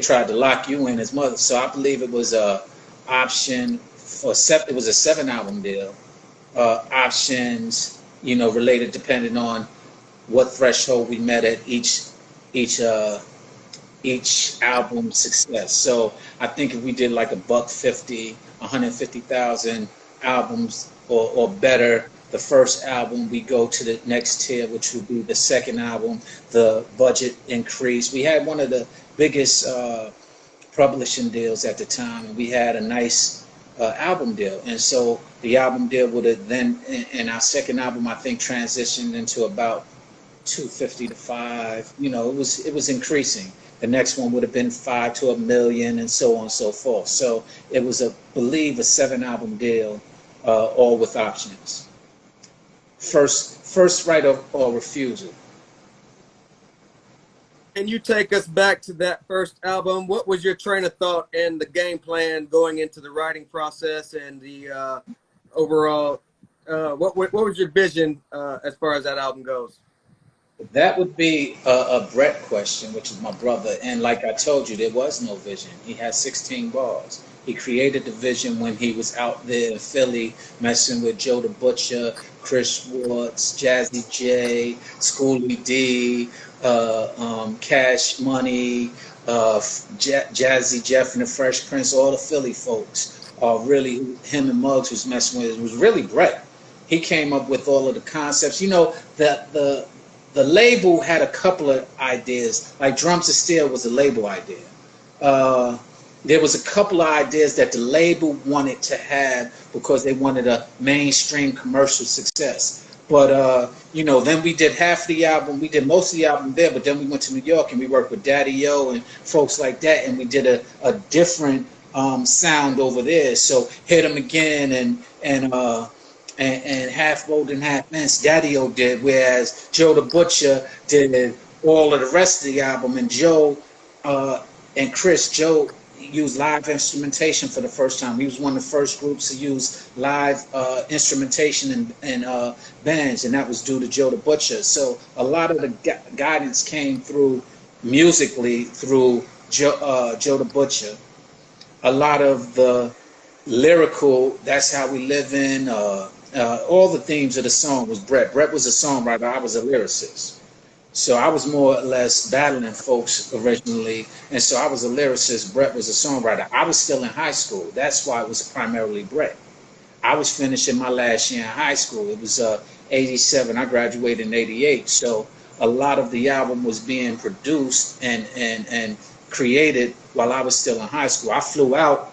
tried to lock you in as mother. So I believe it was a option for it was a 7 album deal. Options, related depending on what threshold we met at each album success. So I think if we did like $150, 150,000 albums or better, the first album, we go to the next tier, which would be the second album. The budget increased. We had one of the biggest publishing deals at the time, and we had a nice album deal. And so the album deal would have then, in our second album, I think, transitioned into about 250 to 5. It was increasing. The next one would have been 5 to 1 million, and so on and so forth. So it was, a 7-album deal, all with options. First right or refusal. Can you take us back to that first album? What was your train of thought and the game plan going into the writing process and the overall? What was your vision as far as that album goes? That would be a Brett question, which is my brother. And like I told you, there was no vision. He had 16 bars. He created the vision when he was out there in Philly messing with Joe the Butcher, Chris Schwartz, Jazzy J, Schoolie D, Cash Money, Jazzy Jeff and the Fresh Prince, all the Philly folks. Really, him and Muggs was messing with. It was really Brett. He came up with all of the concepts. The label had a couple of ideas. Like Drums of Steel was a label idea. There was a couple of ideas that the label wanted to have because they wanted a mainstream commercial success. But, then we did half the album. We did most of the album there, but then we went to New York and we worked with Daddy O and folks like that. And we did a different sound over there. So Hit 'Em Again and Half Bouldin, Half Mince, Daddy O did, whereas Joe the Butcher did all of the rest of the album. And Joe and Joe used live instrumentation for the first time. He was one of the first groups to use live instrumentation in bands, and that was due to Joe the Butcher. So a lot of the guidance came through musically through Joe the Butcher. A lot of the lyrical, That's How We Live In, all the themes of the song was Brett. Brett was a songwriter, I was a lyricist. So I was more or less battling folks originally, and so I was a lyricist, Brett was a songwriter. I was still in high school, that's why it was primarily Brett. I was finishing my last year in high school. It was 87, I graduated in 88, so a lot of the album was being produced and created while I was still in high school. I flew out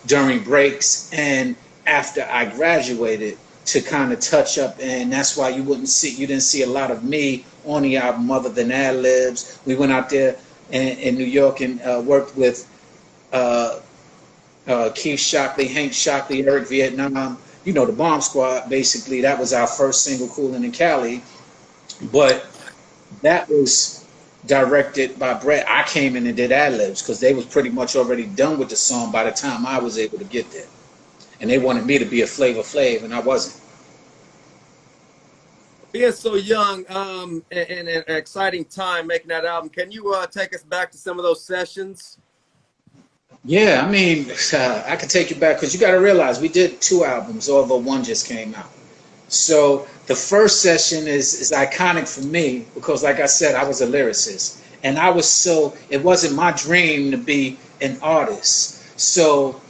during breaks and after I graduated to kind of touch up, and that's why you didn't see a lot of me on the album other than ad-libs. We went out there in New York and worked with Keith Shockley, Hank Shockley, Eric Vietnam, the Bomb Squad. Basically, that was our first single, Coolin' in Cali, but that was directed by Brett. I came in and did ad-libs because they was pretty much already done with the song by the time I was able to get there. And they wanted me to be a Flavor Flav, and I wasn't. Being so young and an exciting time making that album, can you take us back to some of those sessions? Yeah, I mean, I can take you back because you got to realize we did 2 albums, although one just came out. So the first session is iconic for me because, like I said, I was a lyricist. And it wasn't my dream to be an artist. So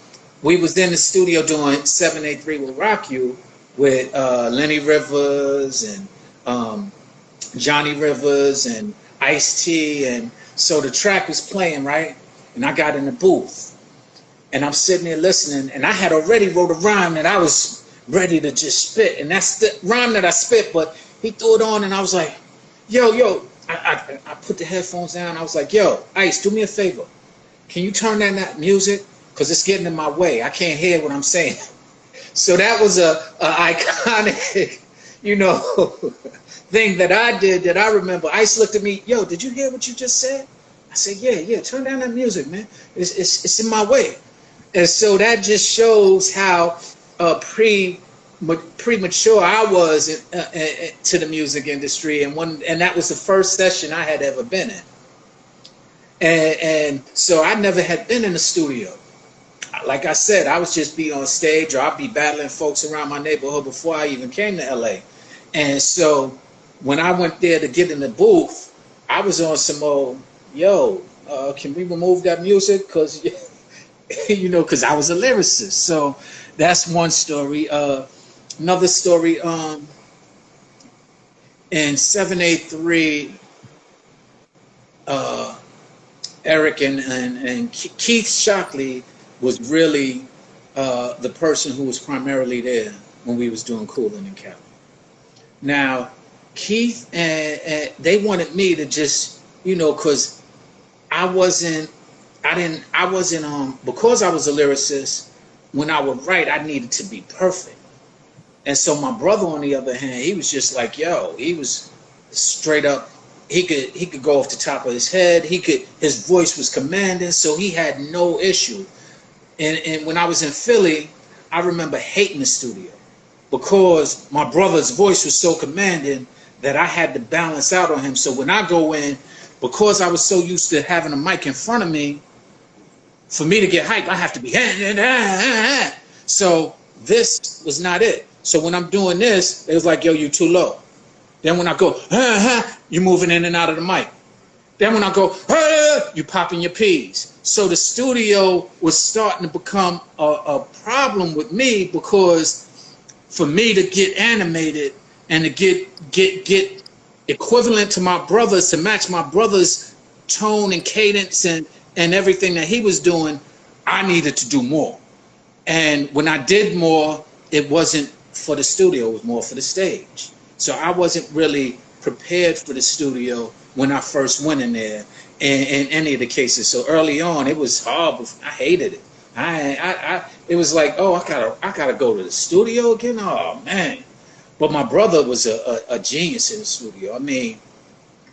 we was in the studio doing 783 Will Rock You with Lenny Rivers and Johnny Rivers and Ice-T, and so the track was playing, right? And I got in the booth and I'm sitting there listening, and I had already wrote a rhyme that I was ready to just spit, and that's the rhyme that I spit, but he threw it on and I was like, yo, I put the headphones down. I was like, yo, Ice, do me a favor. Can you turn down that music? Because it's getting in my way. I can't hear what I'm saying. So that was a iconic, thing that I did that I remember. Ice looked at me, yo, did you hear what you just said? I said, yeah, turn down that music, man. It's in my way. And so that just shows how premature I was to the music industry. And that was the first session I had ever been in. And so I never had been in the studio. Like I said, I was just be on stage, or I'd be battling folks around my neighborhood before I even came to LA. And so when I went there to get in the booth, I was on some old, yo, can we remove that music? Because, you know, because I was a lyricist. So that's one story. Another story, in 783, Eric and Keith Shockley was really the person who was primarily there when we was doing Coolin in Cali. Now, Keith and they wanted me to just, you know, because I wasn't because I was a lyricist, when I would write, I needed to be perfect. And so my brother, on the other hand, he was just like, yo, he was straight up, he could go off the top of his head, his voice was commanding, so he had no issue. And when I was in Philly, I remember hating the studio because my brother's voice was so commanding that I had to balance out on him. So when I go in, because I was so used to having a mic in front of me, for me to get hyped, I have to be. So this was not it. So when I'm doing this, it was like, yo, you too low. Then when I go, you're moving in and out of the mic. Then when I go, you popping your P's. So the studio was starting to become a problem with me, because for me to get animated and to get equivalent to my brothers, to match my brother's tone and cadence and everything that he was doing, I needed to do more. And when I did more, it wasn't for the studio, it was more for the stage. So I wasn't really prepared for the studio when I first went in there in any of the cases. So early on, it was horrible. I hated it. It was like, oh, I gotta go to the studio again. Oh man! But my brother was a genius in the studio. I mean,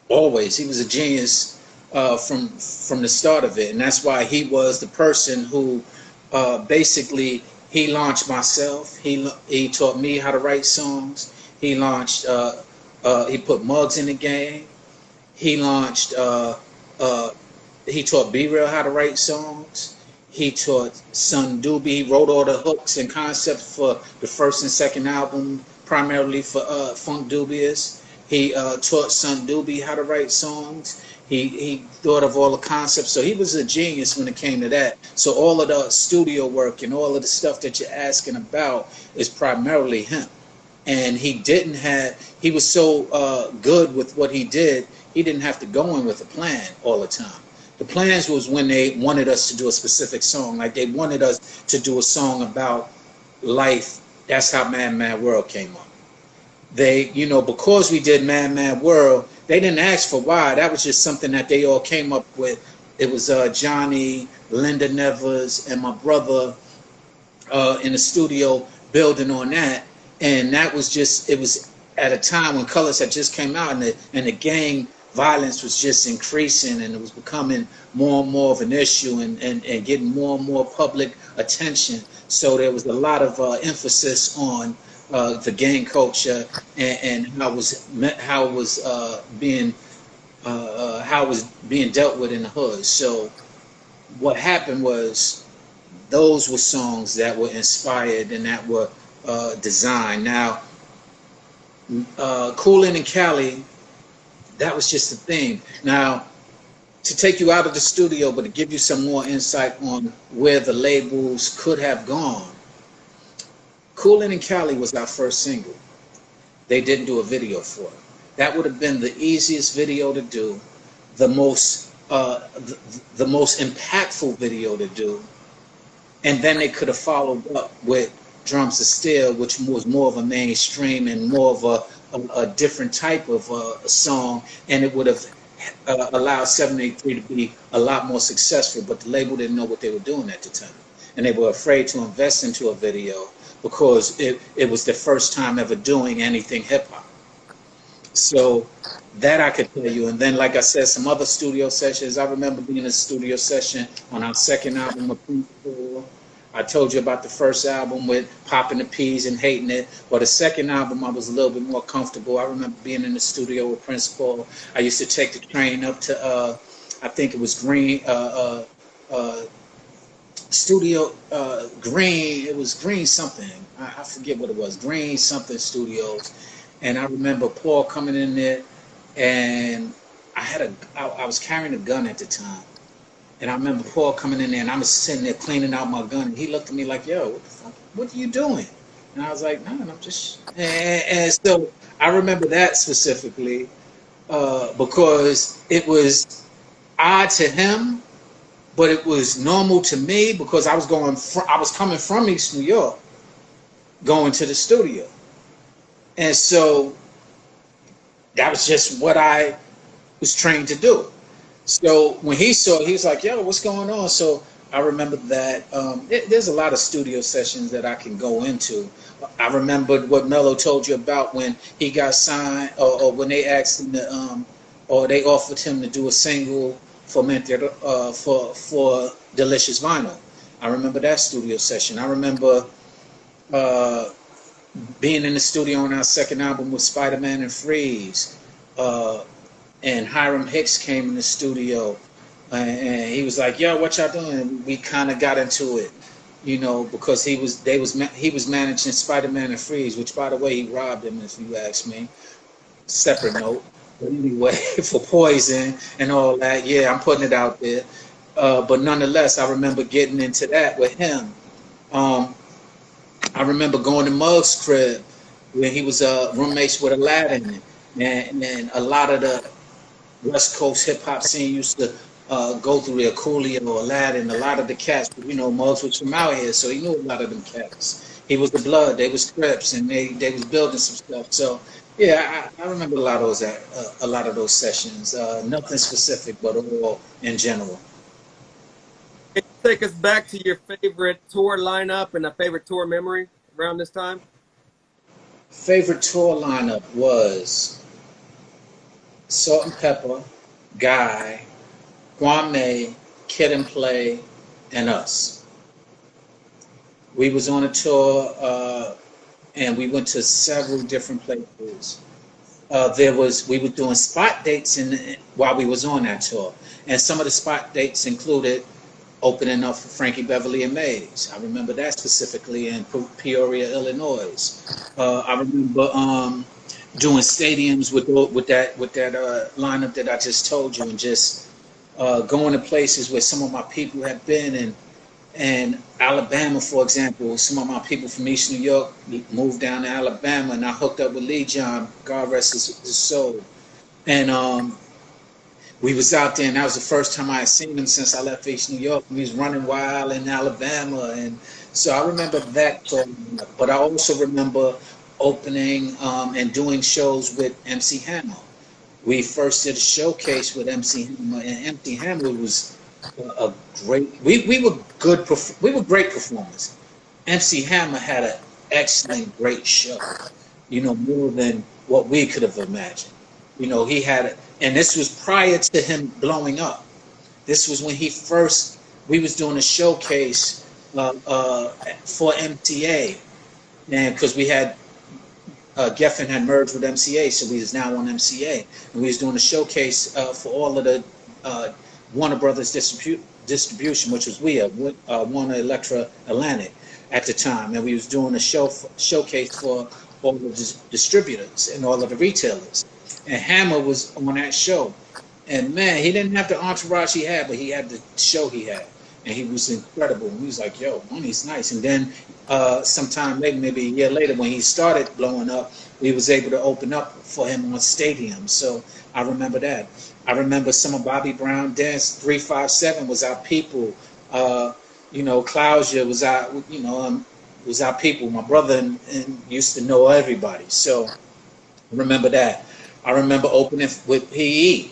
always he was a genius from the start of it, and that's why he was the person who basically he launched myself. He taught me how to write songs. He launched. He put Muggs in the game. He launched. He taught B Real how to write songs. He taught Son Doobie. He wrote all the hooks and concepts for the first and second album, primarily for Funk Dubious. He taught Son Doobie how to write songs. He thought of all the concepts. So he was a genius when it came to that. So all of the studio work and all of the stuff that you're asking about is primarily him. And he was so good with what he did, he didn't have to go in with a plan all the time. The plans was when they wanted us to do a specific song, like they wanted us to do a song about life. That's how Mad Mad World came up. They, you know, because we did Mad Mad World, they didn't ask for why. That was just something that they all came up with. It was Johnny, Linda Nevers, and my brother in the studio building on that. And that was just, it was at a time when Colors had just came out, and the gang violence was just increasing, and it was becoming more and more of an issue and getting more and more public attention. So there was a lot of emphasis on the gang culture and how it was being dealt with in the hood. So what happened was those were songs that were inspired and that were designed. Now, Coolin in Cali, that was just the thing. Now, to take you out of the studio, but to give you some more insight on where the labels could have gone, Coolin in Cali was our first single. They didn't do a video for it. That would have been the easiest video to do, the most impactful video to do, and then they could have followed up with Drums of Steel, which was more of a mainstream and more of a different type of song, and it would have allowed 783 to be a lot more successful, but the label didn't know what they were doing at the time, and they were afraid to invest into a video because it was their first time ever doing anything hip-hop. So that I could tell you. And then, like I said, some other studio sessions. I remember being in a studio session on our second album of Principle. I told you about the first album with Popping the Peas and Hating It. Well, the second album, I was a little bit more comfortable. I remember being in the studio with Prince Paul. I used to take the train up to I think it was Green Studio Green. It was Green something. I forget what it was. Green something Studios. And I remember Paul coming in there, and I was carrying a gun at the time. And I remember Paul coming in there, and I was sitting there cleaning out my gun. And he looked at me like, "Yo, what the fuck? What are you doing?" And I was like, "No, I'm just." And so I remember that specifically because it was odd to him, but it was normal to me because I was coming from East New York, going to the studio, and so that was just what I was trained to do. So when he saw it, he was like, "Yo, what's going on?" So I remember that there's a lot of studio sessions that I can go into. I remembered what Mello told you about when he got signed, or when they asked him to, or they offered him to do a single for for Delicious Vinyl. I remember that studio session. I remember being in the studio on our second album with Spider-Man and Freeze. And Hiram Hicks came in the studio, and he was like, "Yo, what y'all doing?" And we kind of got into it, because he was managing Spider-Man and Freeze, which, by the way, he robbed him, if you ask me. Separate note, but anyway, for Poison and all that. Yeah, I'm putting it out there, but nonetheless, I remember getting into that with him. I remember going to Mug's crib when he was roommates with Aladdin, and a lot of the West Coast hip hop scene used to go through the Coolio, Aladdin, a lot of the cats. Muggs was from out here, so he knew a lot of them cats. He was the Blood, they was Crips, and they was building some stuff. So yeah, I remember a lot of those sessions. Nothing specific, but all in general. Can you take us back to your favorite tour lineup and a favorite tour memory around this time? Favorite tour lineup was Salt and Pepper, Guy, Kwame, Kid and Play, and us. We was on a tour, and we went to several different places. We were doing spot dates while we was on that tour, and some of the spot dates included opening up for Frankie Beverly and Maze. I remember that specifically in Peoria, Illinois. I remember doing stadiums with that lineup that I just told you, and just going to places where some of my people have been, and Alabama, for example. Some of my people from East New York moved down to Alabama, and I hooked up with Lee John, God rest his soul, and we was out there, and that was the first time I had seen him since I left East New York. He was running wild in Alabama, and so I remember that. But I also remember opening and doing shows with MC Hammer. We first did a showcase with MC Hammer, and MC Hammer was a great. We were good. We were great performers. MC Hammer had an excellent, great show. More than what we could have imagined. He had, and this was prior to him blowing up. This was when we was doing a showcase for MTA, and because we had Geffen had merged with MCA, so we was now on MCA, and we was doing a showcase for all of the Warner Brothers distribution, which was Warner Electra Atlantic at the time, and we was doing a showcase for all of the distributors and all of the retailers. And Hammer was on that show, and man, he didn't have the entourage he had, but he had the show he had, and he was incredible. And we was like, "Yo, money's nice." And then sometime later, maybe a year later, when he started blowing up, we was able to open up for him on stadiums. So I remember that. I remember some of Bobby Brown Dance 357 was our people. Clausia was our people. My brother and used to know everybody. So I remember that. I remember opening with PE,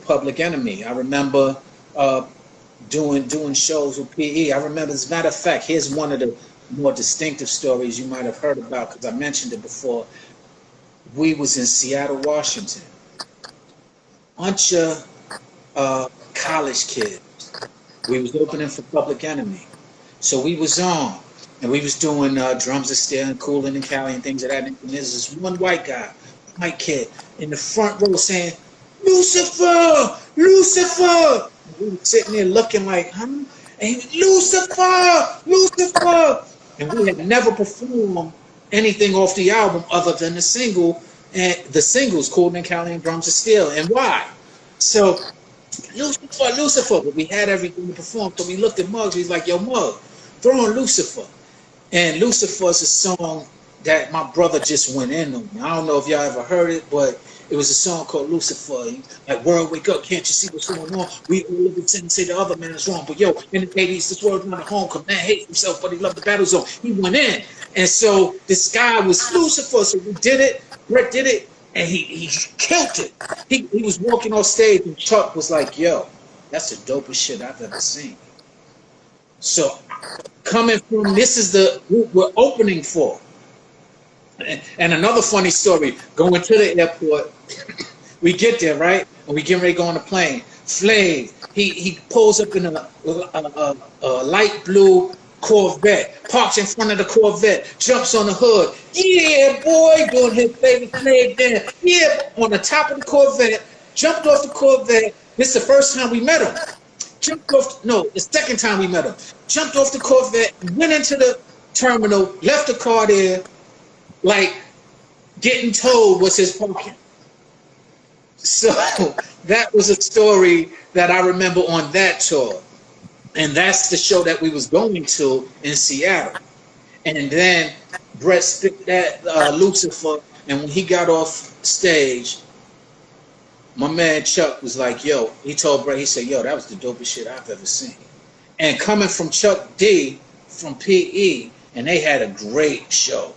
Public Enemy. I remember doing shows with PE. I remember, as a matter of fact, here's one of the more distinctive stories you might have heard about, because I mentioned it before. We was in Seattle, Washington. Bunch of college kids. We was opening for Public Enemy. So we was on, and we was doing Drums of Steel and Coolin' and Cali and things of that. And there's this one white kid in the front row saying, Lucifer, Lucifer. We were sitting there looking like, huh? And he was, Lucifer, Lucifer. And we had never performed anything off the album other than the single, and the singles, Coolin' Cali and Drums of Steel. And why? So, Lucifer, Lucifer. But we had everything to perform. So we looked at Muggs. He's like, yo, Mug, throw on Lucifer. And Lucifer is a song that my brother just went in on. I don't know if y'all ever heard it, but it was a song called Lucifer. Like, world, wake up, can't you see what's going on? We all live in sin and say the other man is wrong. But yo, in the 80s, this world wanted home, because man hates himself, but he loved the battle zone. He went in. And so this guy was Lucifer. So we did it. Brett did it. And he killed it. He was walking off stage, and Chuck was like, yo, that's the dopest shit I've ever seen. So coming from, this is the group we're opening for. And another funny story, going to the airport, we get there, right? And we get ready to go on the plane. Flav, he pulls up in a light blue Corvette, parks in front of the Corvette, jumps on the hood. Yeah, boy, doing his favorite Flav dance. Yeah, on the top of the Corvette, jumped off the Corvette. This is the first time we met him. Jumped off, no, the second time we met him. Jumped off the Corvette, went into the terminal, left the car there, like getting told was his parking. So that was a story that I remember on that tour. And that's the show that we was going to in Seattle. And then Brett spit that Lucifer, and when he got off stage, my man Chuck was like, yo, he told Brett, he said, yo, that was the dopest shit I've ever seen. And coming from Chuck D from PE, and they had a great show.